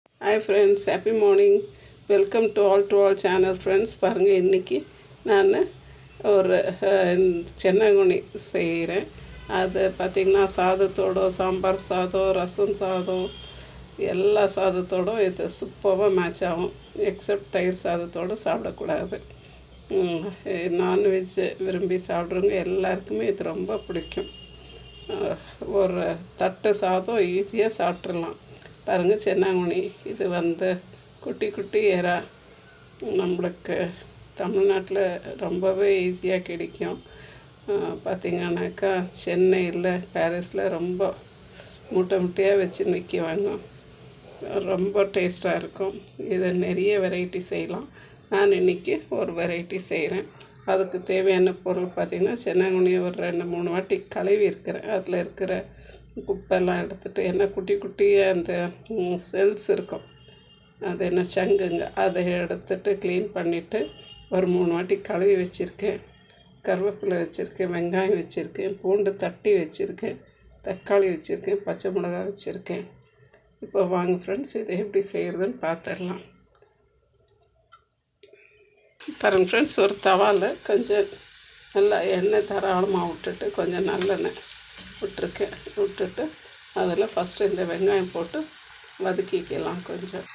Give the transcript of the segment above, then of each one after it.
Hi friends, happy morning. Welcome to all channel friends. பாருங்கள் இன்றைக்கி நான் ஒரு சென்னங்குனி செய்கிறேன். அது பார்த்திங்கன்னா சாதத்தோட சாம்பார் சாதம், ரசம் சாதம், எல்லா சாதத்தோடும் இது சூப்பராக மேட்ச் ஆகும். எக்ஸப்ட் தயிர் சாதத்தோடு சாப்பிடக்கூடாது. நான்வெஜ் விரும்பி சாப்பிட்றவங்க எல்லாருக்குமே இது ரொம்ப பிடிக்கும். ஒரு தட்டு சாதம் ஈஸியாக சாப்பிட்றலாம். பாருங்கள், சென்னாங்குனி இது குட்டி குட்டி எறா நம்மளுக்கு தமிழ்நாட்டில் ரொம்பவே ஈஸியாக கிடைக்கும். பார்த்திங்கனாக்கா சென்னையில் பாரிஸில் ரொம்ப மூட்டை முட்டையாக வச்சு விற்குவாங்க. ரொம்ப டேஸ்ட்டாக இருக்கும். இதை நிறைய வெரைட்டி செய்யலாம். நான் இன்றைக்கி ஒரு வெரைட்டி செய்கிறேன். அதுக்கு தேவையான பொருள் பார்த்திங்கன்னா சென்னாங்குனியை ஒரு 2-3 வாட்டி கழுவி இருக்கிறேன். அதில் இருக்கிற குப்பெல்லாம் எடுத்துகிட்டு, ஏன்னா குட்டி குட்டியாக அந்த செல்ஸ் இருக்கும், அது என்ன சங்குங்க, அதை எடுத்துகிட்டு க்ளீன் பண்ணிவிட்டு ஒரு 3 வாட்டி கழுவி வச்சுருக்கேன். கருவேப்பிலை வச்சுருக்கேன், வெங்காயம் வச்சுருக்கேன், பூண்டு தட்டி வச்சுருக்கேன், தக்காளி வச்சுருக்கேன், பச்சை மிளகாய் வச்சுருக்கேன். இப்போ வாங்க ஃப்ரெண்ட்ஸ், இதை எப்படி செய்கிறதுன்னு பார்த்துடலாம். பாருங்க ஃப்ரெண்ட்ஸ், ஒரு தவாவில் கொஞ்சம் நல்லா எண்ணெய் தாராளமாக விட்டுட்டு கொஞ்சம் நல்லெண்ணெய் விட்டுட்டு அதில் ஃபஸ்ட்டு இந்த வெங்காயம் போட்டு வதக்கிக்கலாம் கொஞ்சம்.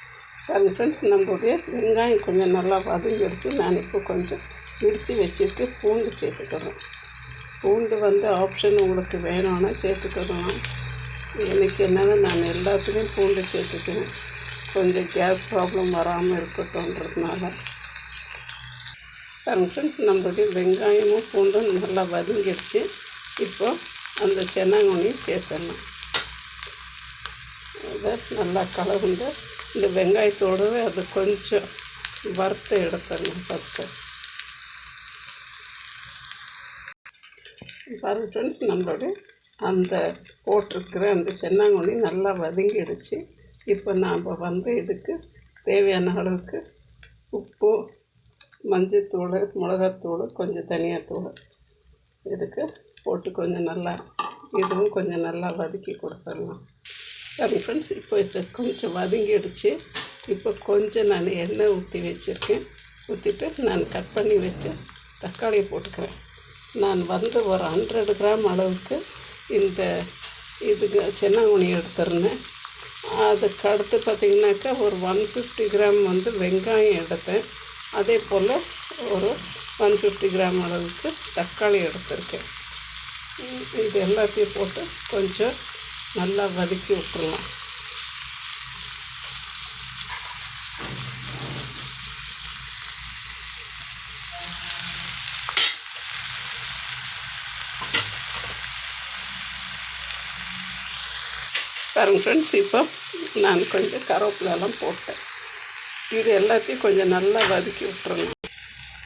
பாருங்க ஃப்ரெண்ட்ஸ், நம்மளுடைய வெங்காயம் கொஞ்சம் நல்லா வதங்கிடுச்சு. நான் இப்போ கொஞ்சம் இடித்து வச்சுட்டு பூண்டு சேர்த்துக்கிறேன். பூண்டு ஆப்ஷன், உங்களுக்கு வேணும்னா சேர்த்துக்கலாம். எனக்கு என்னென்னா நான் எல்லாத்துலேயும் பூண்டு சேர்த்துக்கிறேன், கொஞ்சம் கேஸ் ப்ராப்ளம் வராமல் இருக்கட்டும்ன்றதுனால. பாருங்க ஃப்ரெண்ட்ஸ், நம்மளுடைய வெங்காயமும் பூண்டும் நல்லா வதங்கிடுச்சு. இப்போ அந்த சென்னாங்குனியும் சேர்த்துடலாம். அதை நல்லா கலந்து இந்த வெங்காயத்தோடவே அது கொஞ்சம் வறுத்து எடுத்துடலாம் ஃபஸ்ட்டு. பாருங்க ஃப்ரெண்ட்ஸ், நம்மளுடைய அந்த போட்டிருக்கிற அந்த சென்னாங்குனி நல்லா வதங்கிடுச்சு. இப்போ நாம் இதுக்கு தேவையான அளவுக்கு உப்பு, மஞ்சத்தூள், மிளகாத்தூள், கொஞ்சம் தனியாத்தூள் இதுக்கு போட்டு கொஞ்சம் நல்லா இதுவும் கொஞ்சம் நல்லா வதக்கி கொடுத்துடலாம். சரி ஃப்ரெண்ட்ஸ், இப்போ இது கொஞ்சம் வதங்கிடுச்சு. இப்போ கொஞ்சம் நான் எண்ணெய் ஊற்றி வச்சுருக்கேன். ஊற்றிட்டு நான் கட் பண்ணி வச்சு தக்காளியை போட்டுக்கிறேன். நான் ஒரு 100 கிராம் அளவுக்கு இந்த இதுக்கு சென்னாங்குனி எடுத்துருந்தேன். அதுக்கு அடுத்து பார்த்திங்கனாக்கா ஒரு 150 கிராம் வெங்காயம் எடுத்தேன். அதே போல் ஒரு 150 கிராம் அளவுக்கு தக்காளி எடுத்துருக்கேன். இது எல்லாத்தையும் போட்டு கொஞ்சம் நல்லா வதக்கி விட்டுடலாம். பாருங்க ஃப்ரெண்ட்ஸ், இப்போ நான் கொஞ்சம் கருவேப்பிலெல்லாம் போட்டேன். இது எல்லாத்தையும் கொஞ்சம் நல்லா வதக்கி விட்டுறலாம்.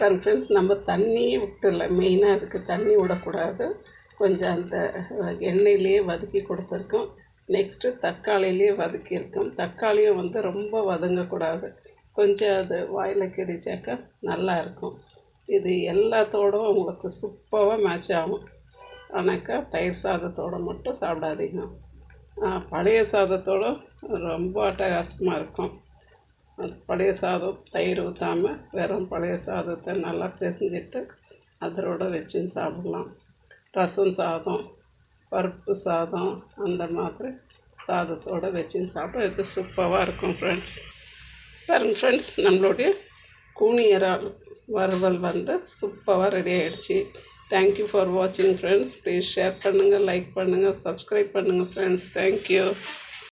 பாருங்க ஃப்ரெண்ட்ஸ், நம்ம தண்ணியே விட்டுல, மெயினாக அதுக்கு தண்ணி விடக்கூடாது. கொஞ்சம் அந்த எண்ணெயிலேயே வதக்கி கொடுத்துருக்கோம். நெக்ஸ்ட்டு தக்காளியிலேயே வதக்கியிருக்கோம். தக்காளியும் ரொம்ப வதங்கக்கூடாது, கொஞ்சம் அது வாயில் கிடைச்சாக்கா நல்லாயிருக்கும். இது எல்லாத்தோடும் உங்களுக்கு சூப்பராக மேட்ச் ஆகும். ஆனாக்கா தயிர் சாதத்தோடு மட்டும் சாப்பிடாதீங்க. பழைய சாதத்தோடு ரொம்ப அட்டகாசமாக இருக்கும். பழைய சாதம் தயிர் ஊற்றாமல் வெறும் பழைய சாதத்தை நல்லா பிசைஞ்சிட்டு அதோட வச்சு சாப்பிடலாம். ரசம் சாதம், பருப்பு சாதம், அந்த மாதிரி சாதத்தோடு வச்சு சாப்பிட இது சூப்பராக இருக்கும் ஃப்ரெண்ட்ஸ். பாருங்க ஃப்ரெண்ட்ஸ், நம்மளுடைய கூனி இறால் வறுவல் சூப்பராக ரெடி ஆகிடுச்சு. தேங்க்யூ ஃபார் வாட்சிங் ஃப்ரெண்ட்ஸ். ப்ளீஸ் ஷேர் பண்ணுங்கள், லைக் பண்ணுங்கள், சப்ஸ்கிரைப் பண்ணுங்கள் ஃப்ரெண்ட்ஸ். தேங்க்யூ.